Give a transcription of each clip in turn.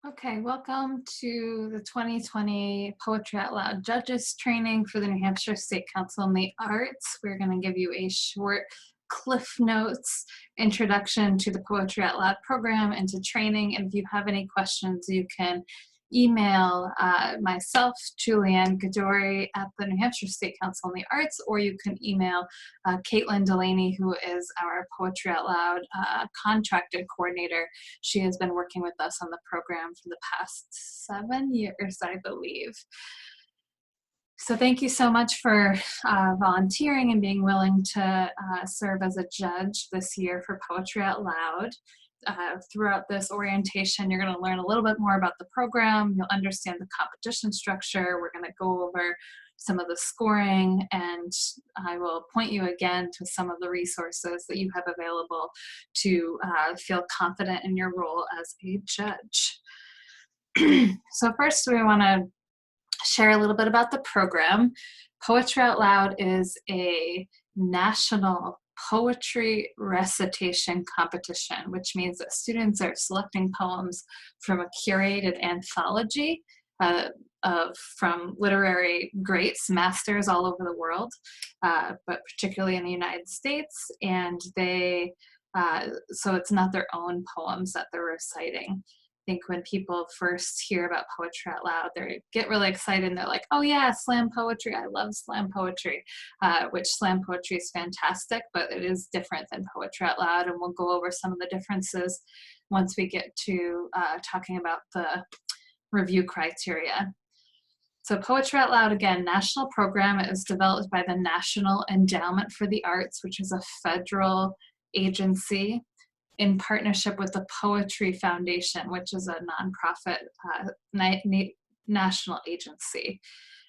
Okay, welcome to the 2020 Poetry Out Loud Judges Training for the New Hampshire State Council on the Arts. We're going to give you a short Cliff Notes introduction to the Poetry Out Loud program and to training. And if you have any questions, you can email myself, Julianne Gadori, at the New Hampshire State Council on the Arts, or you can email Caitlin Delaney, who is our Poetry Out Loud contracted coordinator. She has been working with us on the program for the past 7 years, I believe. So thank you so much for volunteering and being willing to serve as a judge this year for Poetry Out Loud. Throughout this orientation, you're going to learn a little bit more about the program. You'll understand the competition structure. We're going to go over some of the scoring, and I will point you again to some of the resources that you have available to feel confident in your role as a judge. So first, we want to share a little bit about the program. Poetry Out Loud is a national poetry recitation competition, which means that students are selecting poems from a curated anthology from literary greats, masters all over the world, but particularly in the United States. And so it's not their own poems that they're reciting. I think when people first hear about Poetry Out Loud, they get really excited and they're like, oh yeah, slam poetry. I love slam poetry, which slam poetry is fantastic, but it is different than Poetry Out Loud. And we'll go over some of the differences once we get to talking about the review criteria. So Poetry Out Loud, again, national program, is developed by the National Endowment for the Arts, which is a federal agency, in partnership with the Poetry Foundation, which is a nonprofit national agency.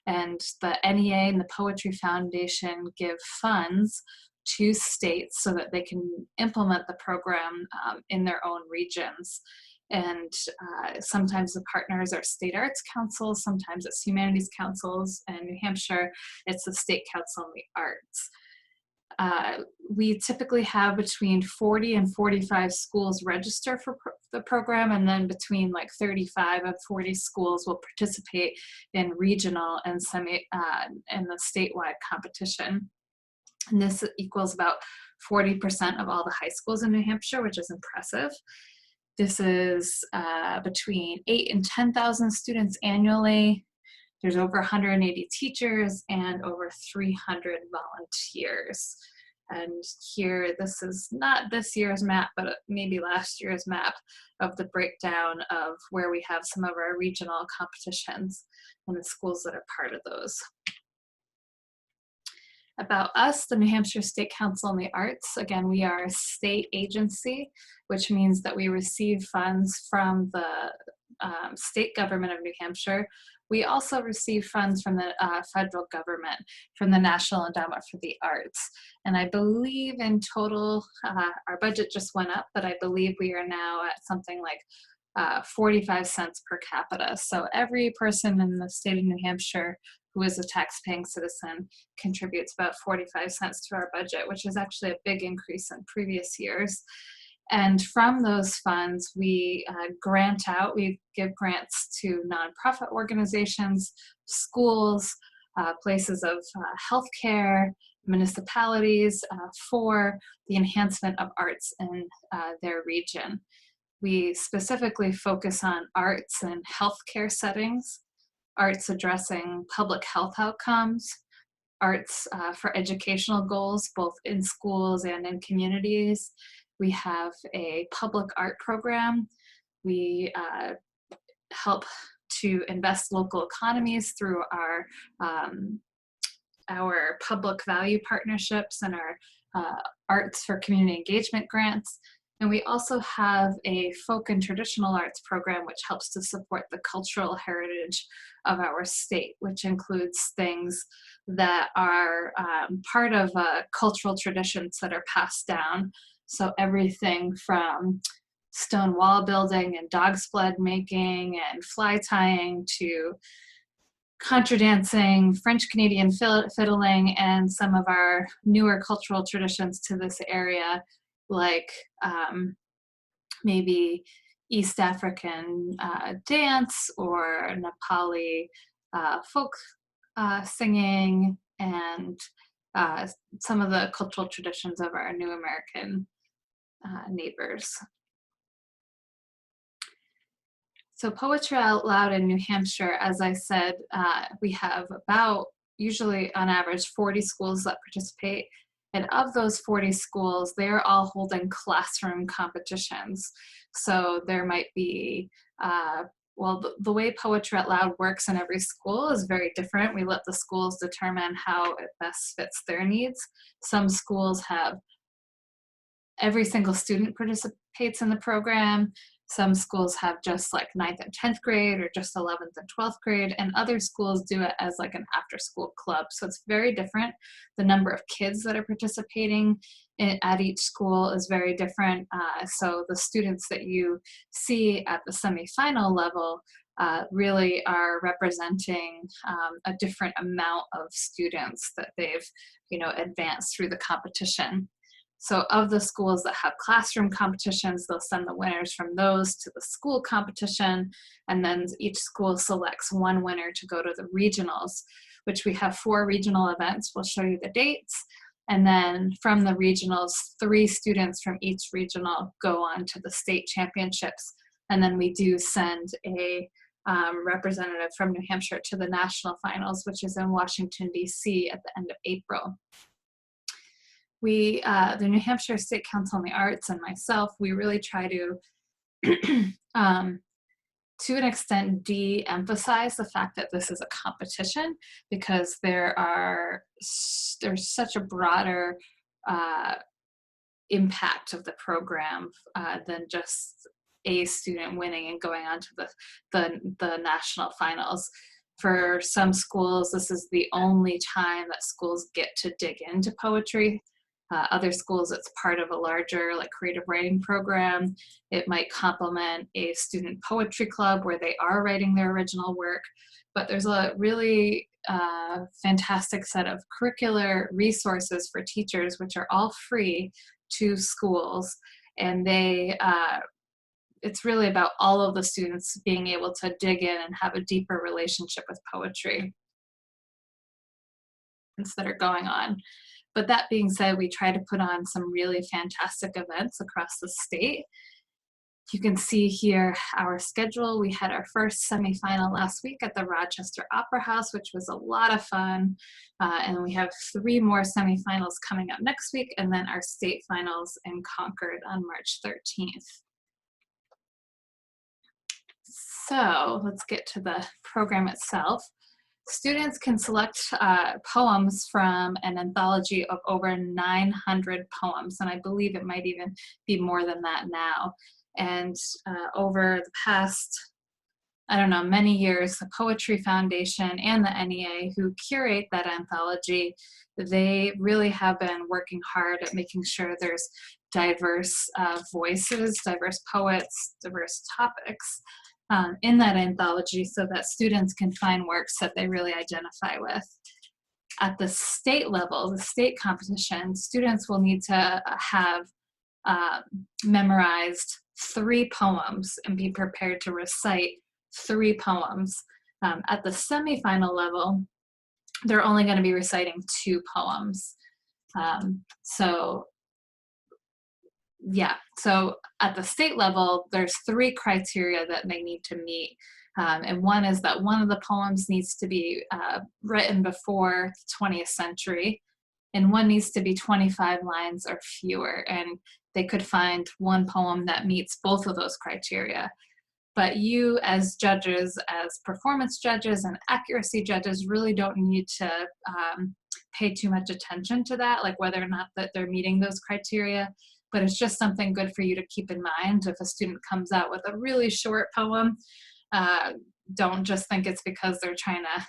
And the NEA and the Poetry Foundation give funds to states so that they can implement the program in their own regions. And sometimes the partners are state arts councils, sometimes it's humanities councils, and New Hampshire, it's the State Council on the Arts. We typically have between 40 and 45 schools register for the program, and then between like 35 and 40 schools will participate in regional and in the statewide competition. And this equals about 40% of all the high schools in New Hampshire, which is impressive. This is between 8,000 and 10,000 students annually. There's over 180 teachers and over 300 volunteers. And here, this is not this year's map, but maybe last year's map of the breakdown of where we have some of our regional competitions and the schools that are part of those. About us, the New Hampshire State Council on the Arts. Again, we are a state agency, which means that we receive funds from the state government of New Hampshire. We also receive funds from the federal government, from the National Endowment for the Arts. And I believe in total, our budget just went up, but I believe we are now at something like 45 cents per capita. So every person in the state of New Hampshire who is a tax-paying citizen contributes about 45 cents to our budget, which is actually a big increase in previous years. And from those funds, we grant out, we give grants to nonprofit organizations, schools, places of healthcare, municipalities for the enhancement of arts in their region. We specifically focus on arts and healthcare settings, arts addressing public health outcomes, arts for educational goals, both in schools and in communities. We have a public art program. We help to invest local economies through our public value partnerships and our arts for community engagement grants. And we also have a folk and traditional arts program, which helps to support the cultural heritage of our state, which includes things that are part of cultural traditions that are passed down. So everything from stone wall building and dog sled making and fly tying to contra dancing, French Canadian fiddling, and some of our newer cultural traditions to this area, like maybe East African dance or Nepali folk singing, and uh, some of the cultural traditions of our new American neighbors. So Poetry Out Loud in New Hampshire, as I said, we have about, usually on average, 40 schools that participate. And of those 40 schools, they're all holding classroom competitions. So there might be, well, the way Poetry Out Loud works in every school is very different. We let the schools determine how it best fits their needs. Some schools have every single student participates in the program. Some schools have just like 9th and 10th grade, or just 11th and 12th grade, and other schools do it as like an after school club. So it's very different. The number of kids that are participating at each school is very different. So the students that you see at the semifinal level really are representing a different amount of students that they've, advanced through the competition. So of the schools that have classroom competitions, they'll send the winners from those to the school competition, and then each school selects one winner to go to the regionals, which we have 4 regional events. We'll show you the dates. And then from the regionals, 3 students from each regional go on to the state championships. And then we do send a representative from New Hampshire to the national finals, which is in Washington, D.C. at the end of April. We, the New Hampshire State Council on the Arts and myself, we really try to an extent, de-emphasize the fact that this is a competition, because there's such a broader impact of the program than just a student winning and going on to the national finals. For some schools, this is the only time that schools get to dig into poetry. Other schools, it's part of a larger creative writing program. It might complement a student poetry club where they are writing their original work. But there's a really fantastic set of curricular resources for teachers, which are all free to schools. And it's really about all of the students being able to dig in and have a deeper relationship with poetry that are going on. But that being said, we try to put on some really fantastic events across the state. You can see here our schedule. We had our first semifinal last week at the Rochester Opera House, which was a lot of fun. And we have 3 more semifinals coming up next week, and then our state finals in Concord on March 13th. So let's get to the program itself. Students can select poems from an anthology of over 900 poems, and I believe it might even be more than that now. And over the past, many years, the Poetry Foundation and the NEA, who curate that anthology, they really have been working hard at making sure there's diverse voices, diverse poets, diverse topics in that anthology, so that students can find works that they really identify with. At the state level, the state competition, students will need to have memorized 3 poems and be prepared to recite 3 poems. At the semifinal level, they're only going to be reciting 2 poems. So at the state level, there's 3 criteria that they need to meet. And one is that one of the poems needs to be written before the 20th century, and one needs to be 25 lines or fewer. And they could find one poem that meets both of those criteria. But you as judges, as performance judges and accuracy judges, really don't need to pay too much attention to that, like whether or not that they're meeting those criteria. But it's just something good for you to keep in mind. If a student comes out with a really short poem, don't just think it's because they're trying to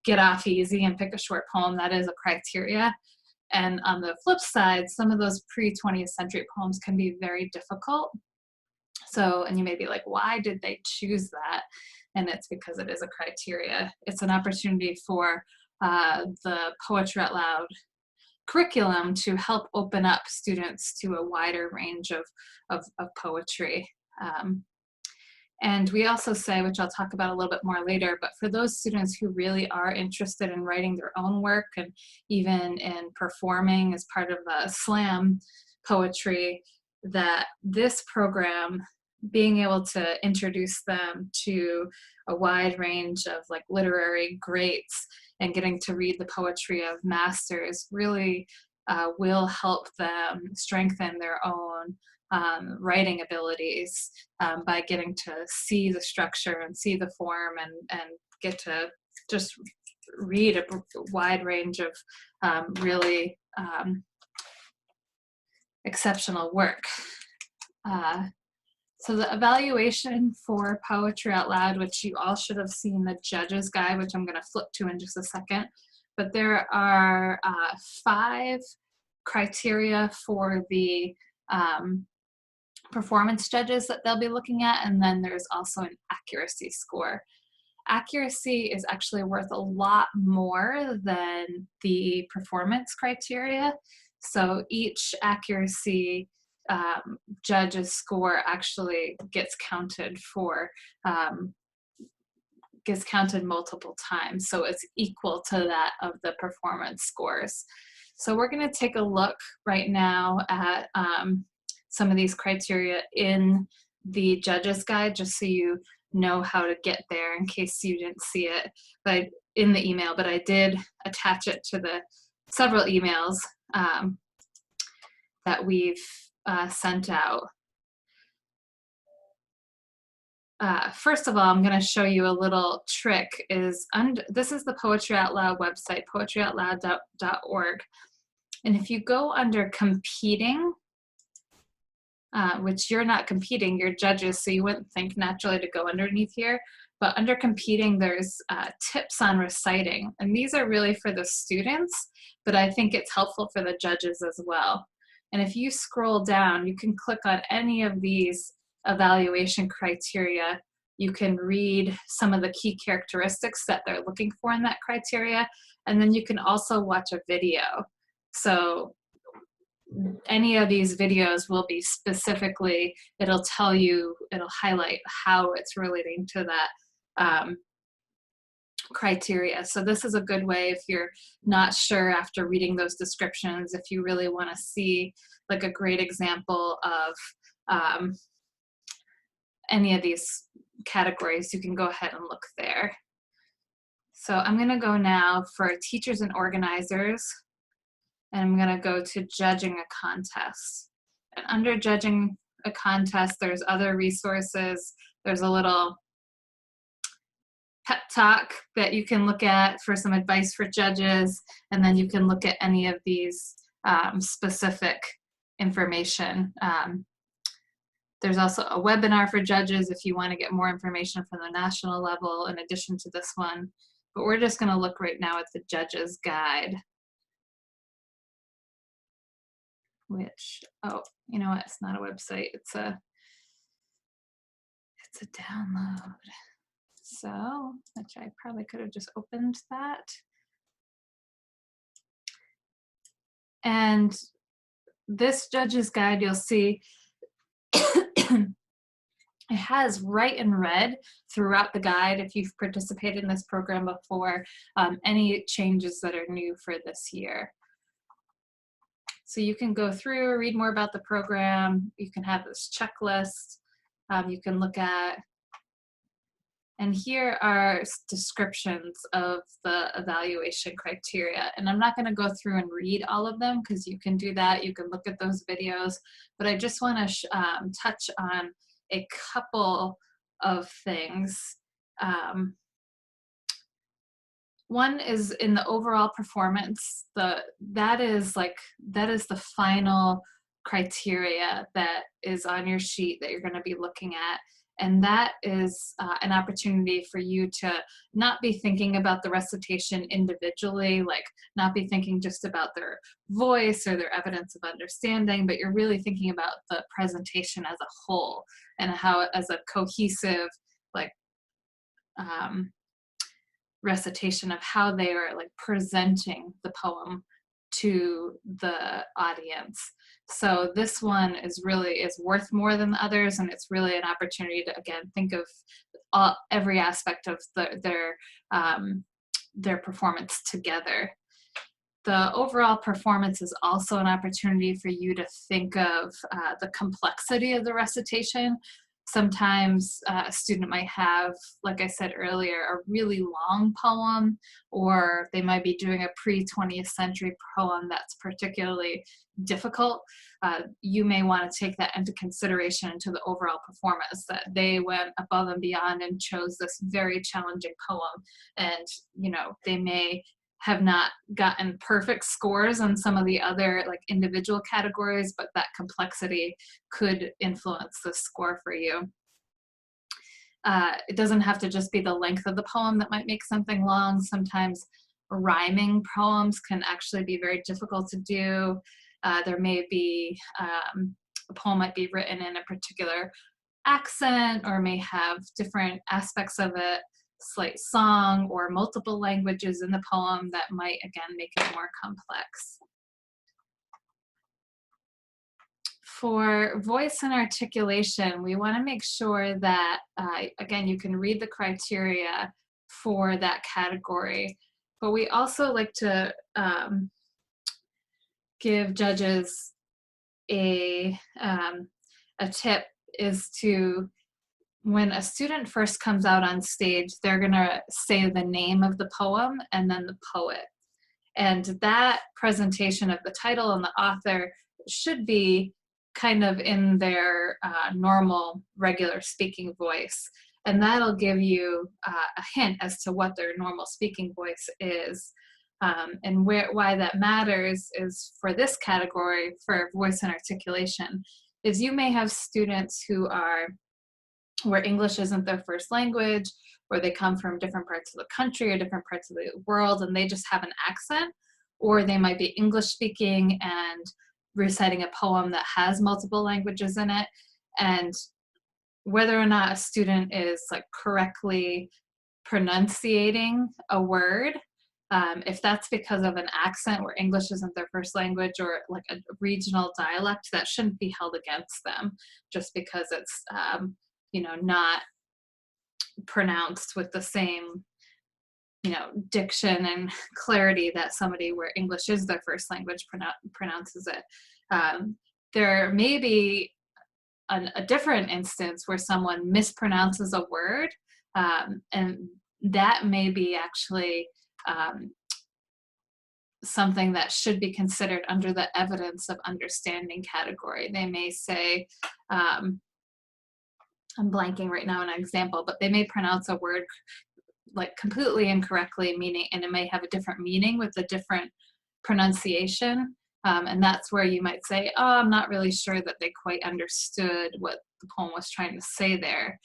get off easy and pick a short poem. That is a criteria. And on the flip side, some of those pre-20th century poems can be very difficult. So, and you may be like, why did they choose that? And it's because it is a criteria. It's an opportunity for the Poetry Out Loud curriculum to help open up students to a wider range of poetry. And we also say, which I'll talk about a little bit more later, but for those students who really are interested in writing their own work and even in performing as part of a slam poetry, that this program, being able to introduce them to a wide range of like literary greats and getting to read the poetry of masters really will help them strengthen their own writing abilities by getting to see the structure and see the form and get to just read a wide range of really exceptional work. So the evaluation for Poetry Out Loud, which you all should have seen the judge's guide, which I'm going to flip to in just a second, but there are 5 criteria for the performance judges that they'll be looking at, and then there's also an accuracy score. Accuracy is actually worth a lot more than the performance criteria. So each accuracy judge's score actually gets counted multiple times. So it's equal to that of the performance scores. So we're going to take a look right now at some of these criteria in the judge's guide, just so you know how to get there in case you didn't see it but in the email, but I did attach it to the several emails that we've sent out. First of all, I'm going to show you a little trick. This is the Poetry Out Loud website, poetryoutloud.org. And if you go under competing, which you're not competing, you're judges, so you wouldn't think naturally to go underneath here. But under competing, there's tips on reciting. And these are really for the students, but I think it's helpful for the judges as well. And if you scroll down, you can click on any of these evaluation criteria. You can read some of the key characteristics that they're looking for in that criteria. And then you can also watch a video. So any of these videos will be specifically, it'll highlight how it's relating to that criteria. So this is a good way if you're not sure after reading those descriptions, if you really want to see like a great example of any of these categories, you can go ahead and look there. So I'm going to go now for teachers and organizers, and I'm going to go to judging a contest. And under judging a contest, there's other resources. There's a little pep talk that you can look at for some advice for judges, and then you can look at any of these specific information. There's also a webinar for judges if you want to get more information from the national level in addition to this one. But we're just going to look right now at the judge's guide, which, oh, you know what? It's not a website. It's a download. So, which I probably could have just opened that. And this judge's guide, you'll see it has write and read throughout the guide if you've participated in this program before, any changes that are new for this year. So you can go through, read more about the program. You can have this checklist you can look at. And here are descriptions of the evaluation criteria. And I'm not going to go through and read all of them because you can do that. You can look at those videos. But I just want to touch on a couple of things. One is in the overall performance. That is the final criteria that is on your sheet that you're going to be looking at. And that is an opportunity for you to not be thinking about the recitation individually, like not be thinking just about their voice or their evidence of understanding, but you're really thinking about the presentation as a whole and how as a cohesive recitation of how they are like presenting the poem to the audience. So this one is worth more than the others, and it's really an opportunity to, again, think of every aspect of their performance together. The overall performance is also an opportunity for you to think of the complexity of the recitation. Sometimes a student might have, like I said earlier, a really long poem, or they might be doing a pre-20th century poem that's particularly difficult. You may want to take that into consideration into the overall performance, that they went above and beyond and chose this very challenging poem. And, they may have not gotten perfect scores on some of the other like individual categories, but that complexity could influence the score for you. It doesn't have to just be the length of the poem that might make something long. Sometimes rhyming poems can actually be very difficult to do. There may be, a poem might be written in a particular accent, or may have different aspects of it, slight song or multiple languages in the poem that might, again, make it more complex. For voice and articulation, we want to make sure that, again, you can read the criteria for that category, but we also like to give judges a tip is to, when a student first comes out on stage, they're going to say the name of the poem and then the poet. And that presentation of the title and the author should be kind of in their normal, regular speaking voice. And that'll give you a hint as to what their normal speaking voice is. And why that matters is for this category, for voice and articulation, is you may have students where English isn't their first language, or they come from different parts of the country or different parts of the world, and they just have an accent, or they might be English speaking and reciting a poem that has multiple languages in it. And whether or not a student is like correctly pronunciating a word, if that's because of an accent where English isn't their first language, or like a regional dialect, that shouldn't be held against them just because it's not pronounced with the same, diction and clarity that somebody where English is their first language pronounces it. There may be a different instance where someone mispronounces a word, and that may be actually something that should be considered under the evidence of understanding category. They may say, I'm blanking right now on an example, but they may pronounce a word like completely incorrectly, and it may have a different meaning with a different pronunciation. And that's where you might say, oh, I'm not really sure that they quite understood what the poem was trying to say there.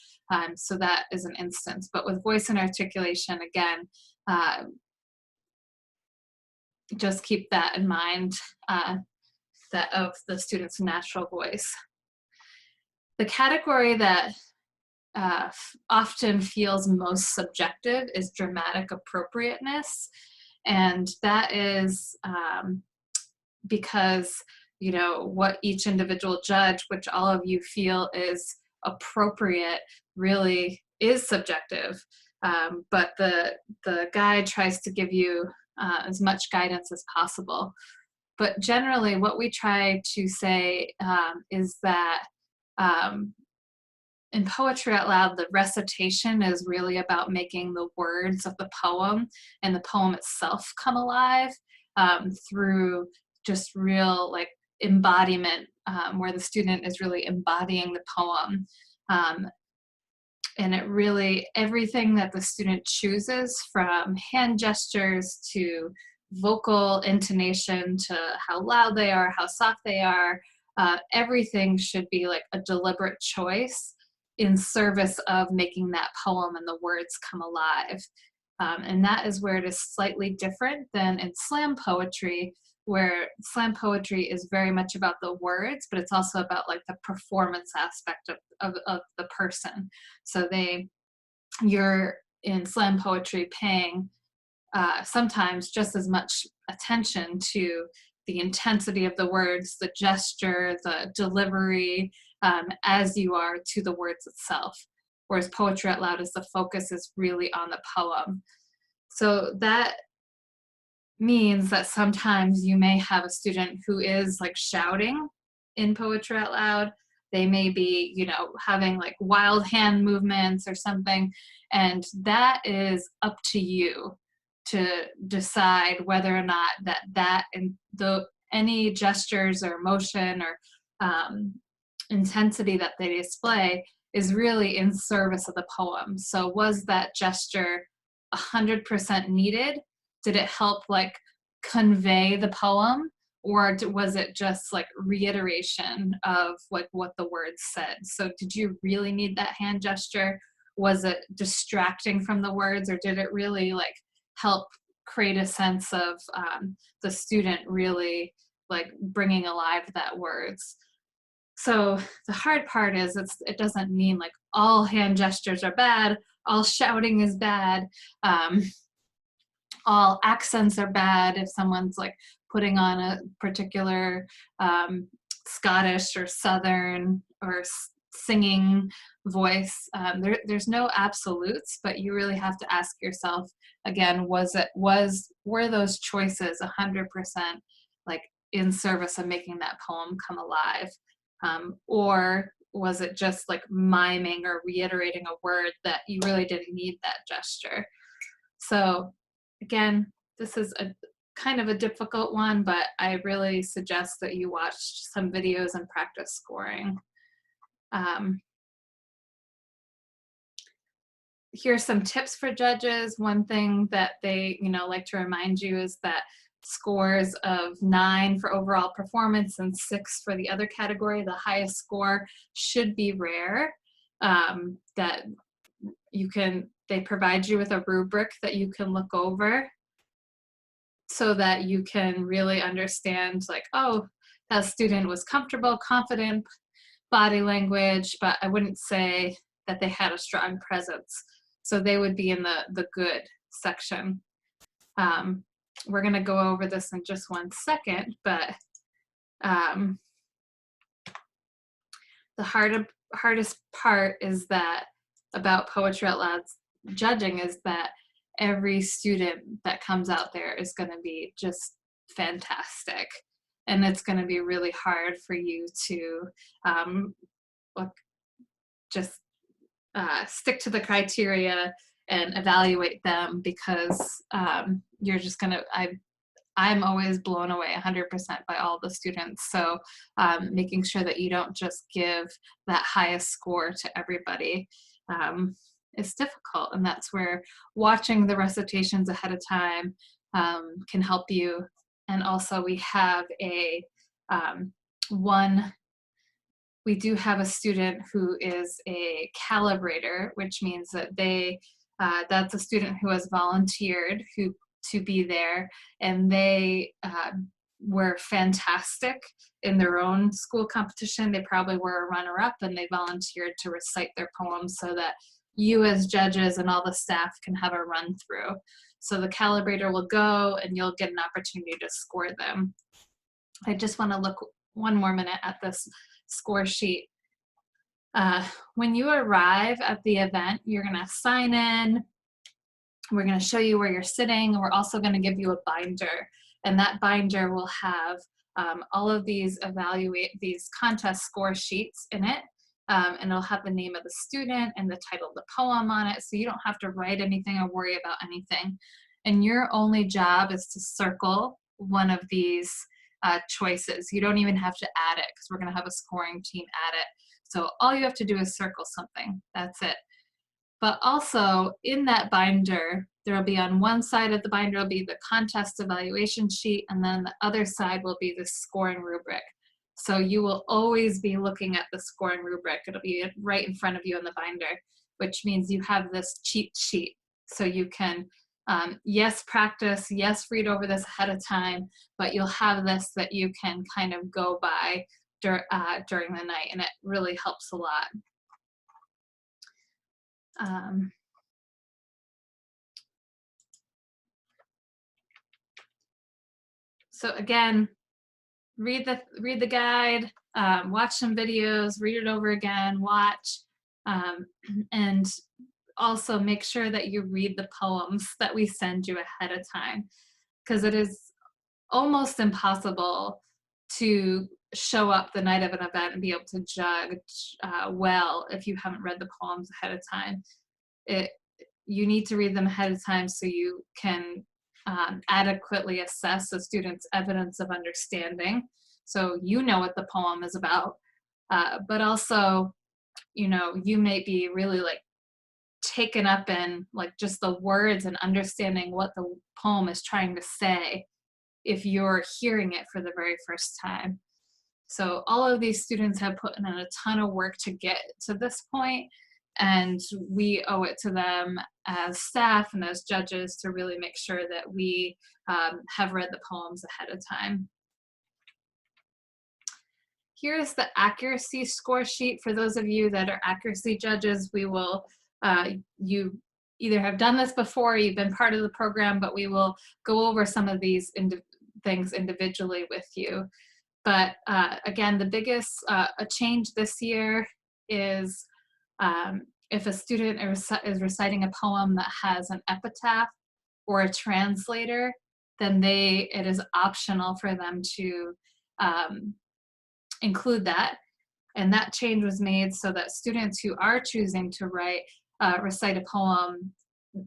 So that is an instance. But with voice and articulation, again, just keep that in mind, that of the student's natural voice. The category that often feels most subjective is dramatic appropriateness. And that is because, what each individual judge, which all of you feel is appropriate, really is subjective. But the guide tries to give you as much guidance as possible. But generally, what we try to say is that in Poetry Out Loud, the recitation is really about making the words of the poem and the poem itself come alive through just real like embodiment, where the student is really embodying the poem. And it really, everything that the student chooses, from hand gestures to vocal intonation to how loud they are, how soft they are, everything should be like a deliberate choice in service of making that poem and the words come alive. And that is where it is slightly different than in slam poetry, where slam poetry is very much about the words, but it's also about like the performance aspect of the person. So you're in slam poetry paying sometimes just as much attention to the intensity of the words, the gesture, the delivery, as you are to the words itself. Whereas poetry out loud is the focus is really on the poem. So that means that sometimes you may have a student who is like shouting in poetry out loud. They may be, having like wild hand movements or something. And that is up to you to decide whether or not that and any gestures or motion or intensity that they display is really in service of the poem. So was that gesture 100% needed? Did it help like convey the poem, or was it just like reiteration of like what the words said? So did you really need that hand gesture? Was it distracting from the words, or did it really like help create a sense of the student really like bringing alive that words? So the hard part is it doesn't mean like all hand gestures are bad, all shouting is bad, all accents are bad if someone's like putting on a particular Scottish or Southern or singing voice. There's no absolutes, but you really have to ask yourself again: were those choices 100% like in service of making that poem come alive, or was it just like miming or reiterating a word that you really didn't need that gesture? So again, this is a kind of a difficult one, but I really suggest that you watch some videos and practice scoring. Here's some tips for judges. One thing that they, like to remind you is that scores of 9 for overall performance and 6 for the other category, the highest score should be rare. That they provide you with a rubric that you can look over so that you can really understand like, oh, that student was comfortable, confident, body language, but I wouldn't say that they had a strong presence. So they would be in the good section. We're gonna go over this in just one second, but the hardest part is that about Poetry Out Loud's judging is that every student that comes out there is going to be just fantastic, and it's going to be really hard for you to just stick to the criteria and evaluate them, because you're just going to I'm always blown away 100% by all the students. So making sure that you don't just give that highest score to everybody is difficult. And that's where watching the recitations ahead of time can help you. And also we have we do have a student who is a calibrator, which means that that's a student who has volunteered to be there, and they were fantastic in their own school competition. They probably were a runner-up, and they volunteered to recite their poems so that you as judges and all the staff can have a run through. So the calibrator will go and you'll get an opportunity to score them. I just want to look one more minute at this score sheet. When you arrive at the event, you're going to sign in. We're going to show you where you're sitting, and we're also going to give you a binder. And that binder will have all of these contest score sheets in it. And it'll have the name of the student and the title of the poem on it, so you don't have to write anything or worry about anything. And your only job is to circle one of these choices. You don't even have to add it, because we're going to have a scoring team add it. So all you have to do is circle something. That's it. But also in that binder, there'll be on one side of the binder will be the contest evaluation sheet, and then the other side will be the scoring rubric. So you will always be looking at the scoring rubric. It'll be right in front of you in the binder, which means you have this cheat sheet. So you can, yes, practice, yes, read over this ahead of time, but you'll have this that you can kind of go by during the night, and it really helps a lot. So again, read the guide, watch some videos, read it over again, watch, um, and also make sure that you read the poems that we send you ahead of time, because it is almost impossible to show up the night of an event and be able to judge well if you haven't read the poems ahead of time. It, you need to read them ahead of time so you can adequately assess the student's evidence of understanding. So you know what the poem is about, but also, you may be really like taken up in like just the words and understanding what the poem is trying to say if you're hearing it for the very first time. So all of these students have put in a ton of work to get to this point, and we owe it to them as staff and as judges to really make sure that we have read the poems ahead of time. Here's the accuracy score sheet. For those of you that are accuracy judges, we will, you either have done this before, you've been part of the program, but we will go over some of these things individually with you. But again, the biggest a change this year is if a student is reciting a poem that has an epitaph or a translator, then it is optional for them to include that. And that change was made so that students who are choosing to recite a poem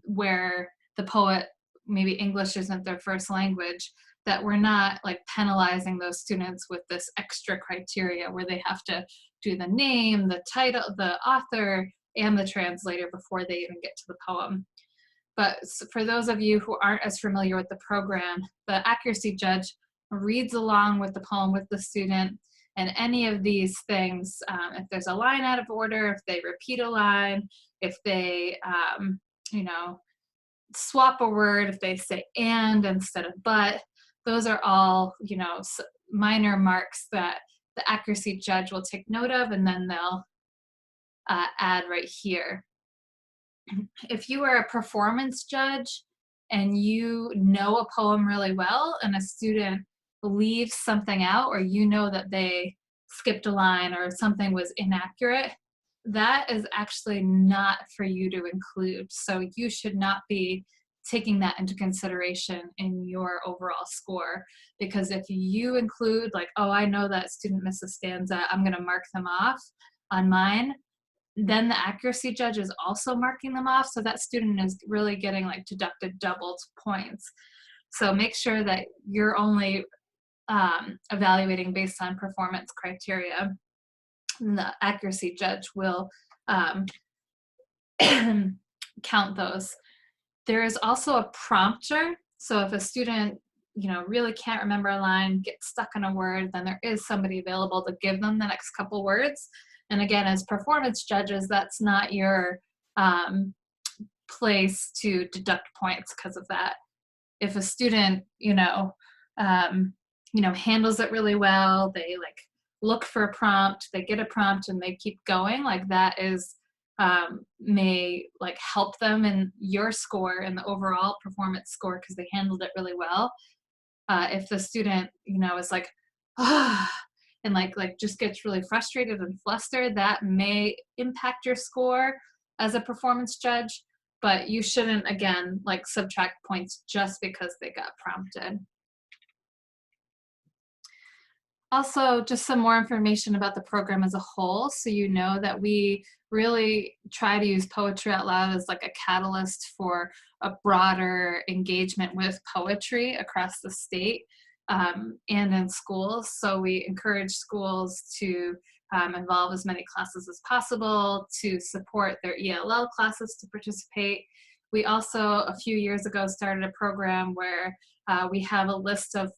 where the poet, maybe English isn't their first language, that we're not like penalizing those students with this extra criteria where they have to do the name, the title, the author, and the translator before they even get to the poem. But for those of you who aren't as familiar with the program, the accuracy judge reads along with the poem with the student, and any of these things, if there's a line out of order, if they repeat a line, if they, swap a word, if they say and instead of but, those are all, minor marks that the accuracy judge will take note of, and then they'll add right here. If you are a performance judge and you know a poem really well and a student leaves something out, or you know that they skipped a line or something was inaccurate, that is actually not for you to include. So you should not be taking that into consideration in your overall score, because if you include like, oh, I know that student missed a stanza, I'm going to mark them off on mine, then the accuracy judge is also marking them off, so that student is really getting like deducted double points. So make sure that you're only evaluating based on performance criteria, and the accuracy judge will count those. There is also a prompter, so if a student really can't remember a line, gets stuck in a word, then there is somebody available to give them the next couple words. And again, as performance judges, that's not your place to deduct points because of that. If a student, handles it really well, they like look for a prompt, they get a prompt and they keep going, like that is may like help them in your score and the overall performance score because they handled it really well. If the student, is like, ah, and like just gets really frustrated and flustered, that may impact your score as a performance judge, but you shouldn't, again, like subtract points just because they got prompted. Also, just some more information about the program as a whole, so you know that we really try to use Poetry Out Loud as like a catalyst for a broader engagement with poetry across the state and in schools. So we encourage schools to involve as many classes as possible, to support their ELL classes to participate. We also, a few years ago, started a program where we have a list of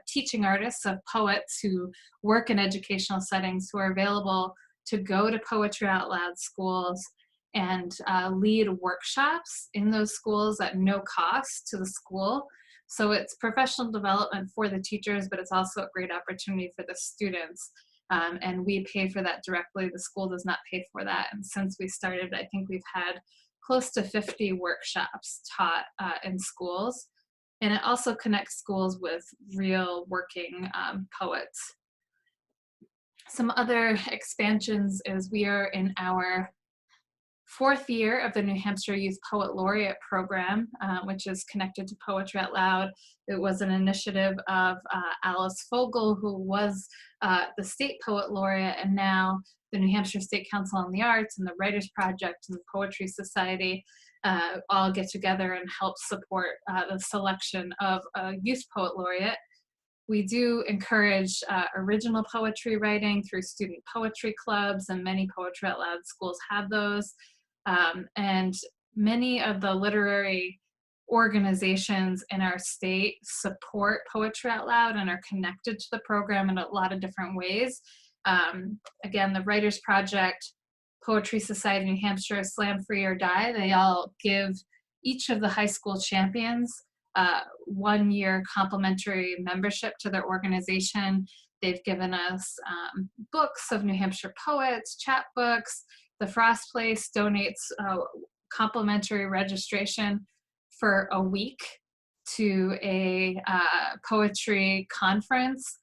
teaching artists, of poets who work in educational settings who are available to go to Poetry Out Loud schools and lead workshops in those schools at no cost to the school. So it's professional development for the teachers, but it's also a great opportunity for the students. And we pay for that directly. The school does not pay for that. And since we started, I think we've had close to 50 workshops taught in schools. And it also connects schools with real working poets. Some other expansions is we are in our fourth year of the New Hampshire Youth Poet Laureate Program, which is connected to Poetry Out Loud. It was an initiative of Alice Fogel, who was the state poet laureate, and now the New Hampshire State Council on the Arts and the Writers Project and the Poetry Society all get together and help support the selection of a youth poet laureate. We do encourage original poetry writing through student poetry clubs, and many Poetry Out Loud schools have those. And many of the literary organizations in our state support Poetry Out Loud and are connected to the program in a lot of different ways. Again, the Writers Project, Poetry Society New Hampshire, Slam Free or Die, they all give each of the high school champions 1 year complimentary membership to their organization. They've given us books of New Hampshire poets, chapbooks. The Frost Place donates complimentary registration for a week to a poetry conference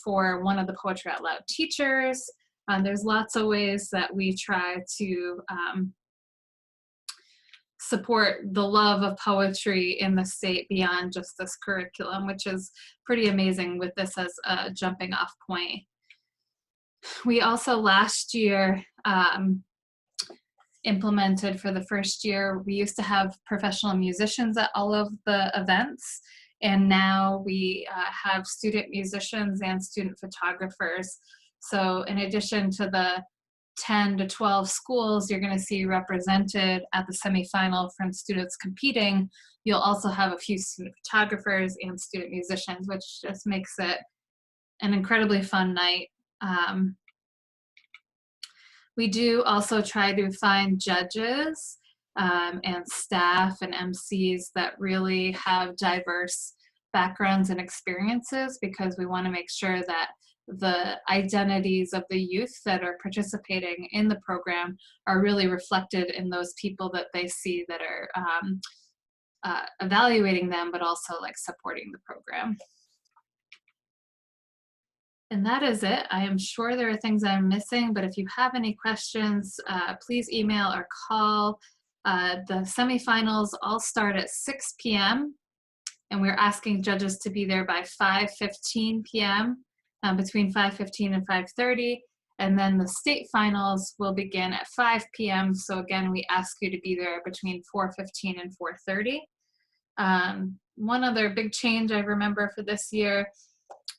for one of the Poetry Out Loud teachers. There's lots of ways that we try to support the love of poetry in the state beyond just this curriculum, which is pretty amazing with this as a jumping off point. We also last year implemented for the first year, we used to have professional musicians at all of the events, and now we have student musicians and student photographers. So in addition to the 10 to 12 schools you're going to see represented at the semifinal from students competing, you'll also have a few student photographers and student musicians, which just makes it an incredibly fun night. We do also try to find judges and staff and MCs that really have diverse backgrounds and experiences, because we want to make sure that the identities of the youth that are participating in the program are really reflected in those people that they see that are evaluating them, but also like supporting the program. And that is it. I am sure there are things I'm missing, but if you have any questions, please email or call. The semifinals all start at 6 p.m. and we're asking judges to be there by 5:15 p.m. Between 5:15 and 5:30. And then the state finals will begin at 5 p.m. So again, we ask you to be there between 4:15 and 4:30. One other big change I remember for this year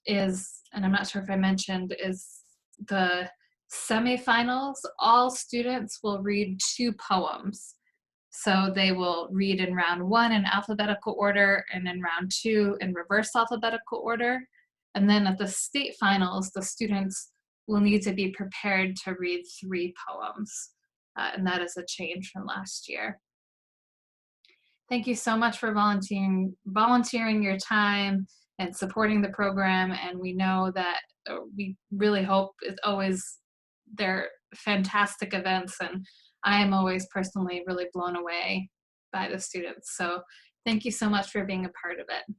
is, and I'm not sure if I mentioned, is the semifinals, all students will read 2 poems. So they will read in round 1 in alphabetical order, and in round 2 in reverse alphabetical order. And then at the state finals, the students will need to be prepared to read 3 poems. And that is a change from last year. Thank you so much for volunteering your time and supporting the program. And we know that we really hope it's always, they're fantastic events, and I am always personally really blown away by the students. So thank you so much for being a part of it.